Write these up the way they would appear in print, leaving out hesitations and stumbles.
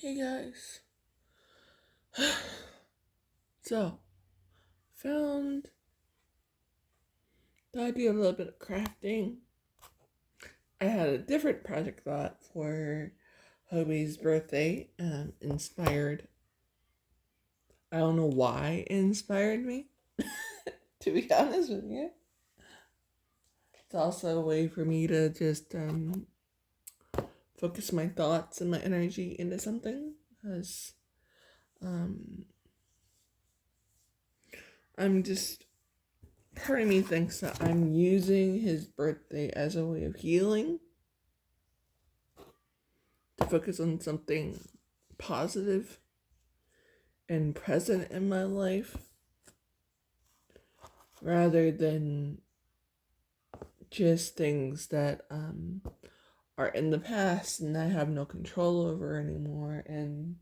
Hey guys. So, found that I do a little bit of crafting. I had a different project thought for Hobi's birthday, inspired. I don't know why it inspired me, to be honest with you. It's also a way for me to just focus my thoughts and my energy into something, because um, I'm just part of me thinks that I'm using his birthday as a way of healing, to focus on something positive and present in my life rather than just things that are in the past and I have no control over anymore. And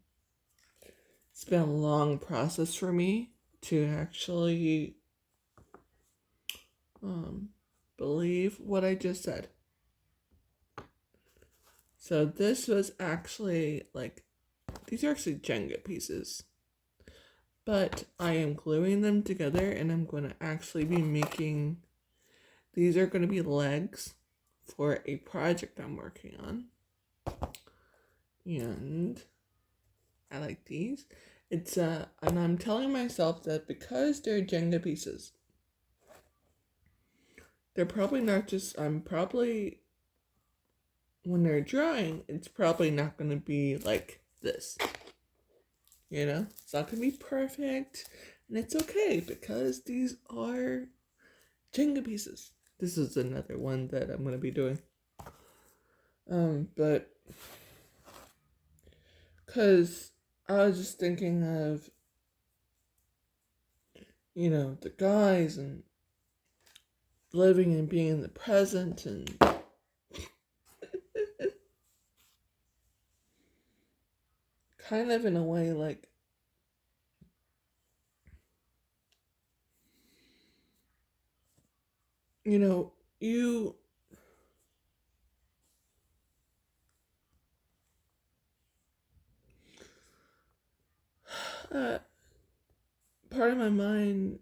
it's been a long process for me to actually believe what I just said. So this was actually these are actually Jenga pieces, but I am gluing them together and I'm going to actually be making, these are going to be legs for a project I'm working on. And I like these. And I'm telling myself that because they're Jenga pieces, they're probably not just, when they're drying, it's probably not going to be like this. It's not going to be perfect. And it's okay because these are Jenga pieces. This is another one that I'm going to be doing. But because I was just thinking of, the guys and living and being in the present and kind of in a way like, you part of my mind,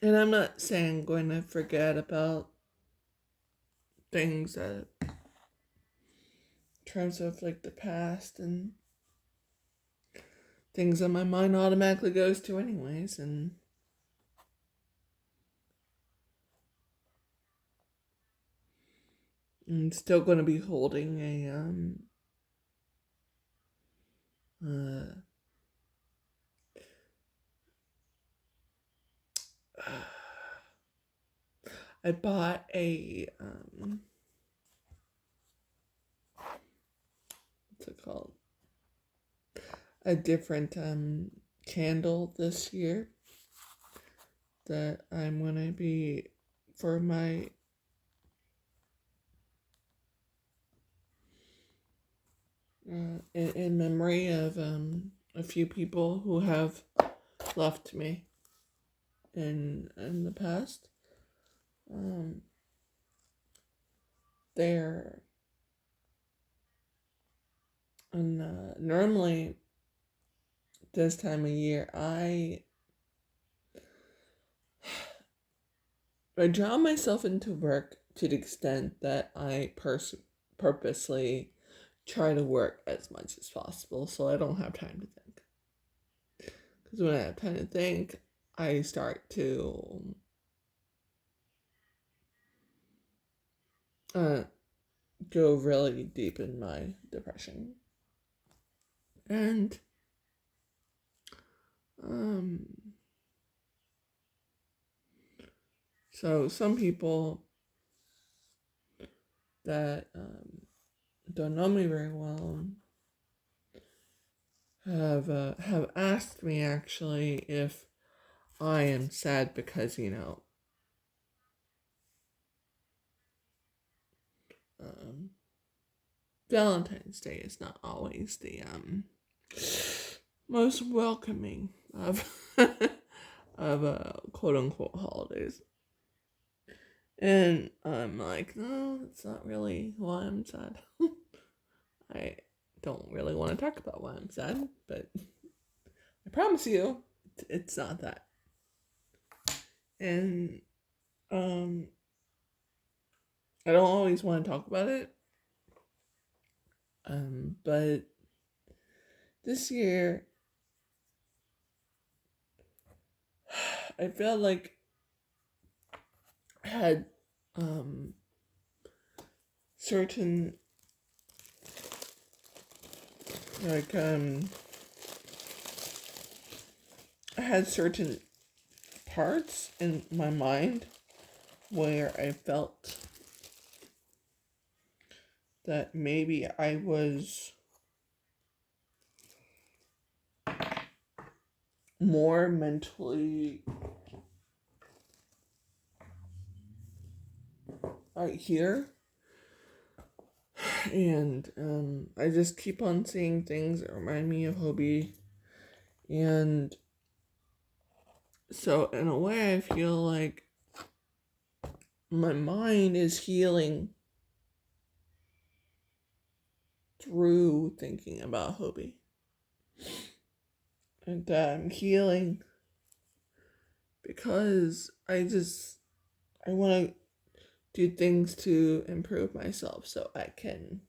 and I'm not saying I'm going to forget about things that in terms of like the past and things that my mind automatically goes to anyways, and I'm still going to be holding I bought what's it called? A different candle this year that I'm gonna be for my in memory of a few people who have left me in the past. They're and normally this time of year I draw myself into work to the extent that I purposely try to work as much as possible so I don't have time to think. Because when I have time to think, I start to go really deep in my depression. And so some people that don't know me very well have asked me actually if I am sad because Valentine's Day is not always the most welcoming of of quote unquote holidays. And I'm like, no, it's not really why I'm sad. I don't really want to talk about why I'm sad, but I promise you, it's not that. And I don't always want to talk about it. But this year, I felt like I had certain like I had certain parts in my mind where I felt that maybe I was more mentally out here. And I just keep on seeing things that remind me of Hobi. And so in a way I feel like my mind is healing through thinking about Hobi. And that I'm healing because I want to do things to improve myself so I can,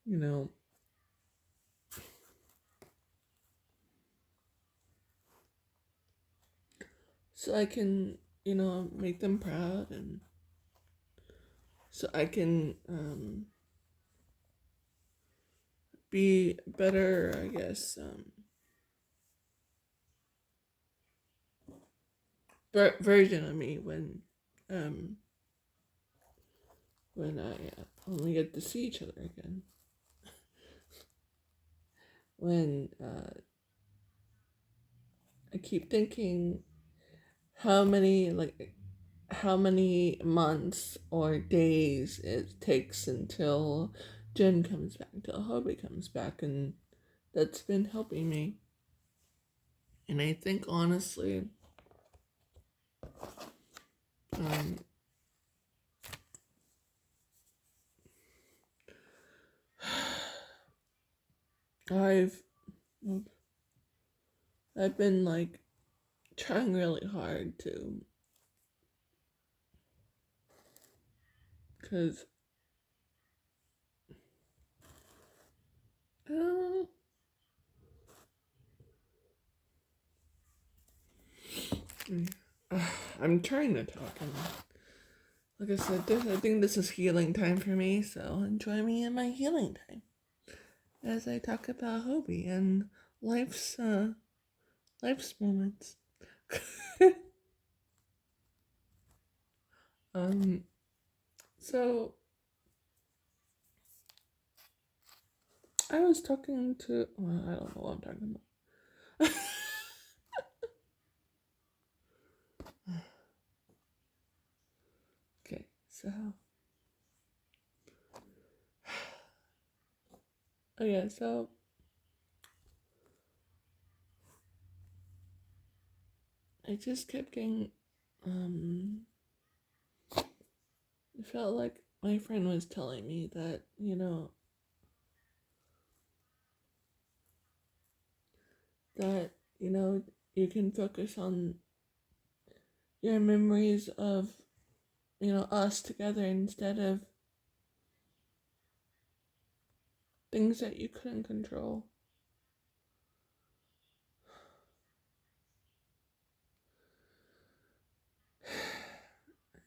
you know, so I can, make them proud, and so I can be better, I guess, version of me um, when when we get to see each other again. When I keep thinking how many months or days it takes until Jen comes back, until Hobi comes back, and that's been helping me. And I think honestly, um, I've I've been like trying really hard to, cause uh, I'm trying to talk, and like I said, I think this is healing time for me. So enjoy me in my healing time as I talk about Hobi and life's moments. um, so I was talking to, well, I don't know what I'm talking about. Okay, so, oh yeah, so I just kept getting, it felt like my friend was telling me that, that, you can focus on your memories of, us together instead of things that you couldn't control.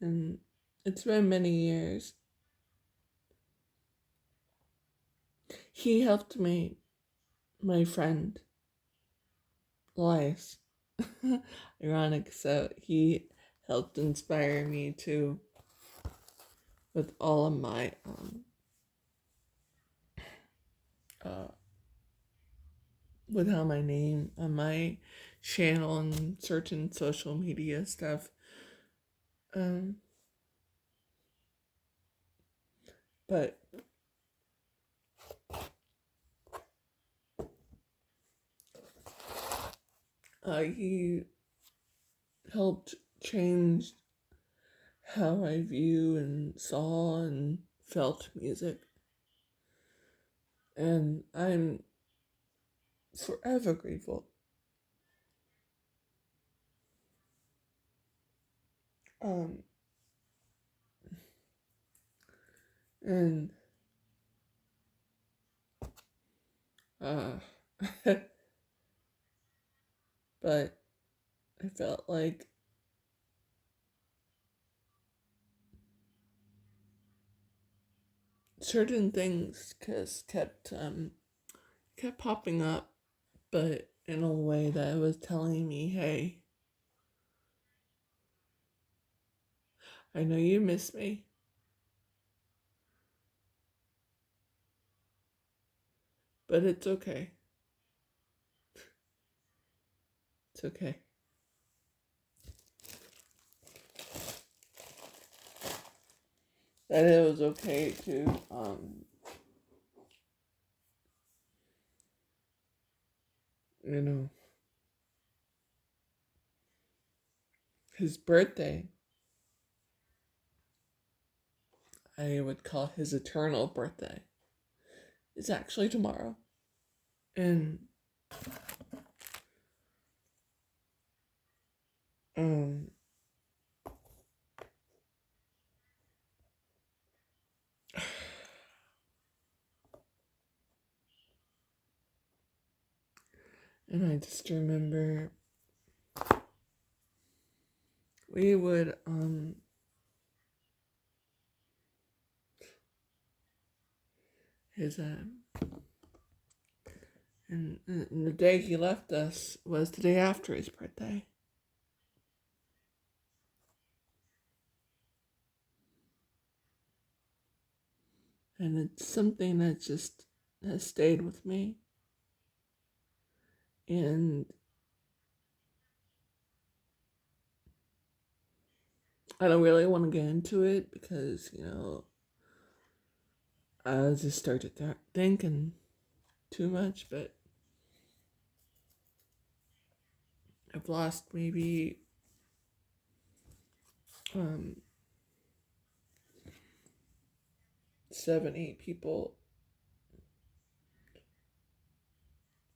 And it's been many years. He helped me, my friend, Elias. Ironic. So he helped inspire me too with all of my uh with how my name on my channel and certain social media stuff. Um but he helped changed how I view and saw and felt music. And I'm forever grateful. Um, and uh, but I felt like certain things kept popping up, but in a way that was telling me, hey, I know you miss me, but it's okay. It's okay. That it was okay to, you know, his birthday, I would call his eternal birthday, is actually tomorrow. And, um, and I just remember we would, his, and the day he left us was the day after his birthday. And it's something that just has stayed with me. And I don't really want to get into it because, I just started thinking too much, but I've lost maybe um, 7, 8 people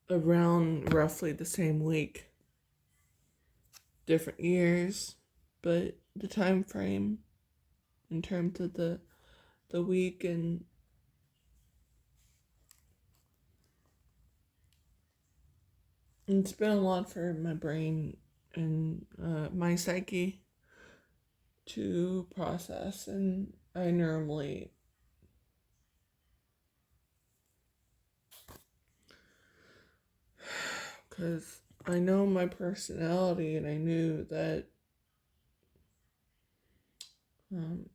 around roughly the same week, different years, but the time frame in terms of the week, and it's been a lot for my brain and my psyche to process. And I normally, because I know my personality, and I knew that um,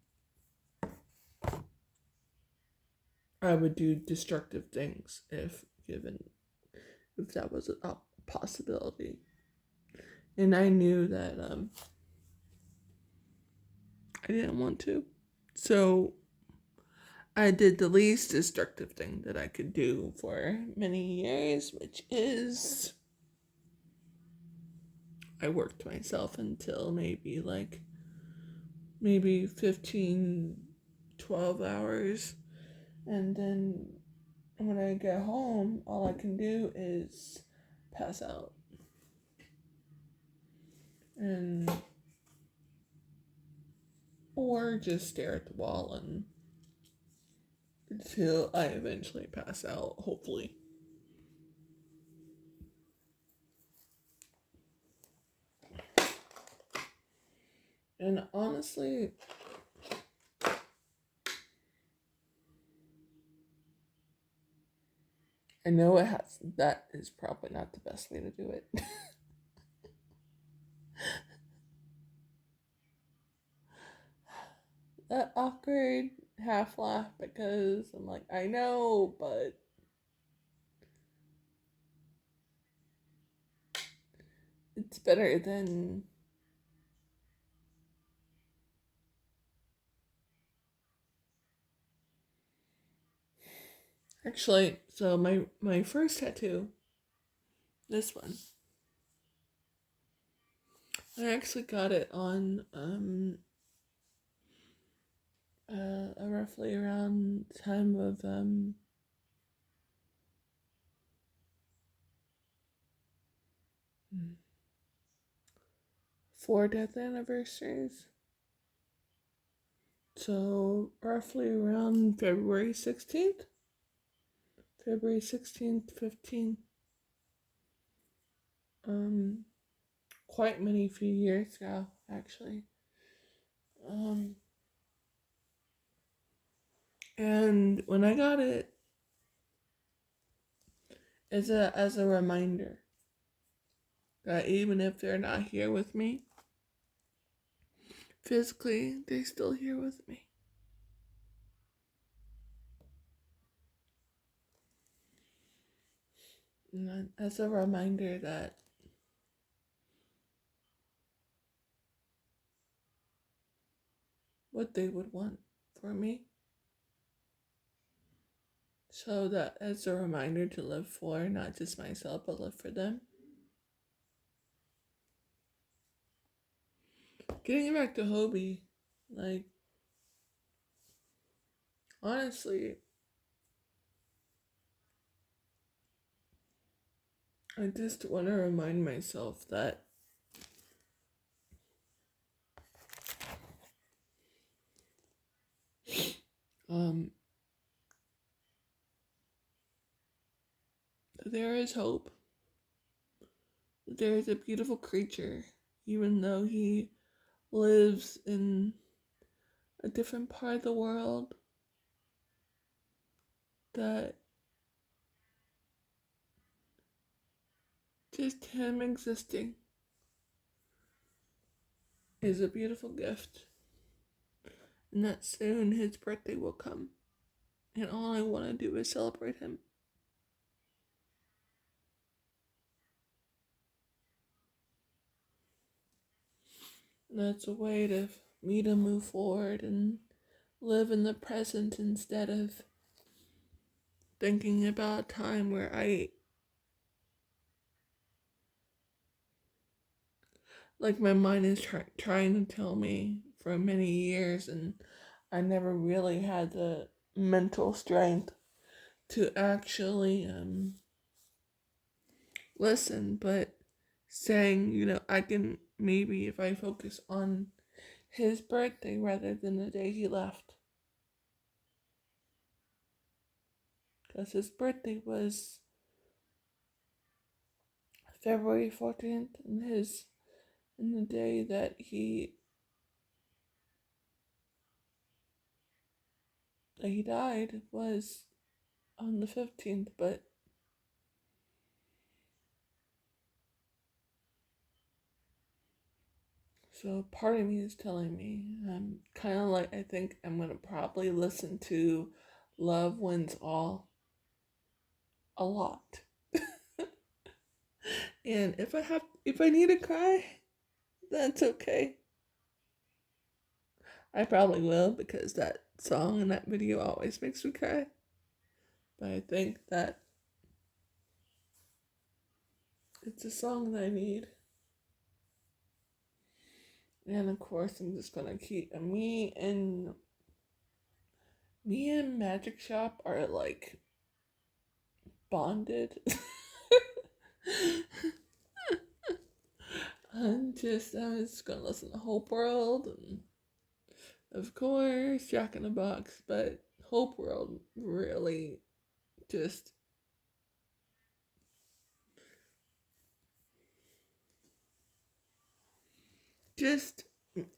I would do destructive things if that was a possibility. And I knew that I didn't want to. So I did the least destructive thing that I could do for many years, which is I worked myself until maybe 15, 12 hours. And then when I get home, all I can do is pass out. And or just stare at the wall and until I eventually pass out, hopefully. And honestly, I know that is probably not the best way to do it. That awkward half laugh because I'm like, I know, but it's better than actually. So my first tattoo, this one, I actually got it on roughly around time of 4 death anniversaries. So roughly around February 16th. February 16th, 15th. Quite many few years ago, actually. And when I got it, as a reminder that even if they're not here with me physically, they're still here with me. And as a reminder that what they would want for me. So that as a reminder to live for not just myself, but live for them. Getting back to Hobi, like, honestly, I just want to remind myself that there is hope. There is a beautiful creature, even though he lives in a different part of the world, that just him existing is a beautiful gift. And that soon his birthday will come. And all I want to do is celebrate him. And that's a way to me to move forward and live in the present instead of thinking about a time where my mind is trying to tell me for many years, and I never really had the mental strength to actually listen, but saying, I can maybe if I focus on his birthday rather than the day he left. Because his birthday was February 14th, and the day that he died was on the 15th, but so part of me is telling me, I'm kind of like, I think I'm going to probably listen to Love Wins All a lot. And if I need to cry, that's okay. I probably will, because that song and that video always makes me cry. But I think that it's a song that I need. And of course, I'm just gonna keep me and Magic Shop are like bonded. I'm just gonna listen to Hope World, and of course Jack in the Box, but Hope World really just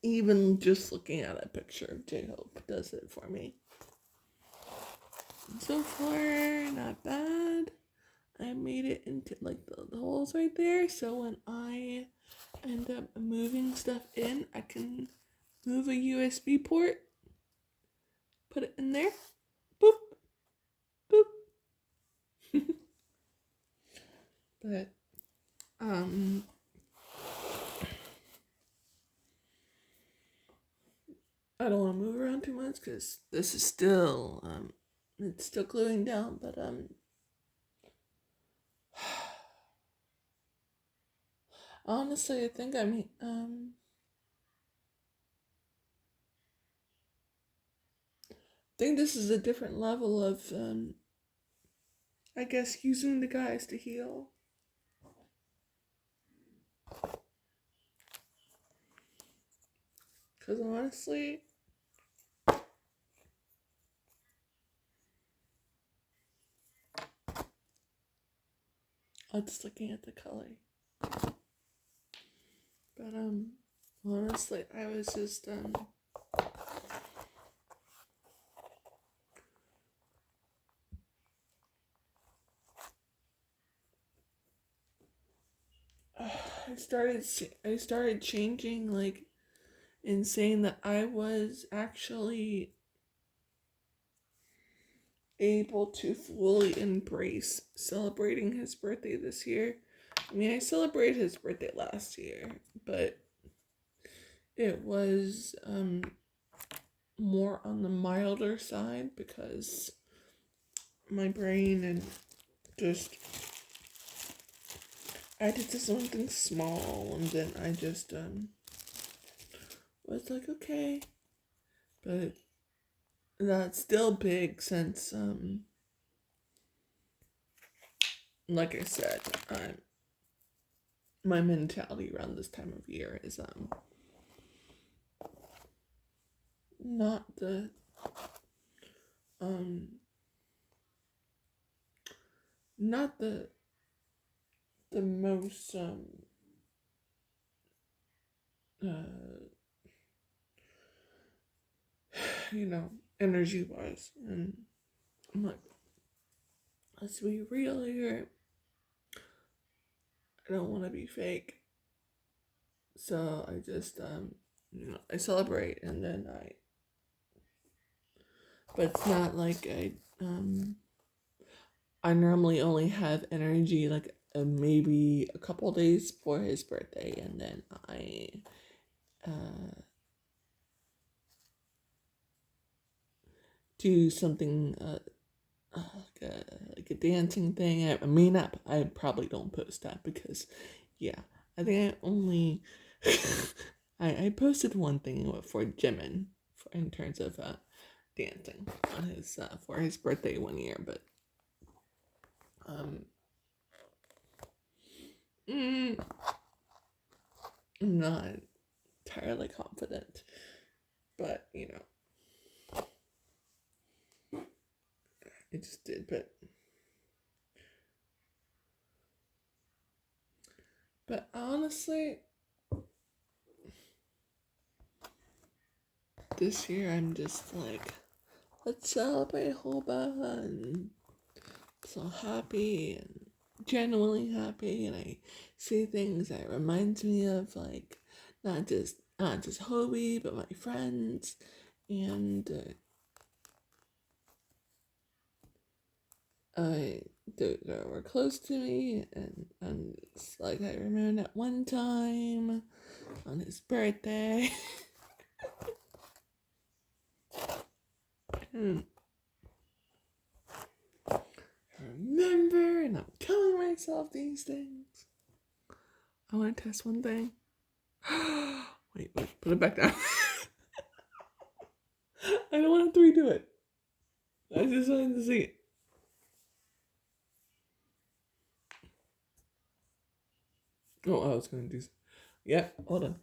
even just looking at a picture of J-Hope does it for me. So far, not bad. I made it into like the holes right there, so when I end up moving stuff in, I can move a USB port, put it in there, boop, boop. But I don't want to move around too much because this is still it's still gluing down, but Honestly, I think I think this is a different level of I guess using the guys to heal. Because honestly, I'm just looking at the color. But honestly, I was just I started changing, like, and saying that I was actually able to fully embrace celebrating his birthday this year. I mean, I celebrated his birthday last year, but it was more on the milder side because my brain and just I did just something small, and then I just was like, okay, but that's still big since like I said, my mentality around this time of year is not um not the most uh you know, energy wise, and I'm like, let's be real here. I don't want to be fake, so I just I celebrate, and then but it's not like I normally only have energy like maybe a couple days for his birthday, and then I do something like a dancing thing. I mean, I probably don't post that because, yeah, I think I only I posted one thing for Jimin in terms of dancing on his for his birthday one year, but um mm, I'm not entirely confident, but it just did. But honestly, this year I'm just like, let's celebrate Hoba, and so happy and genuinely happy, and I see things that reminds me of, like, not just Hobi but my friends, and I that were close to me, and it's like I remember that one time on his birthday. And I remember, and I'm telling myself these things. I want to test one thing. Wait, put it back down. I don't want to redo it. I just wanted to see it. Oh, I was going to do. Yeah, hold on.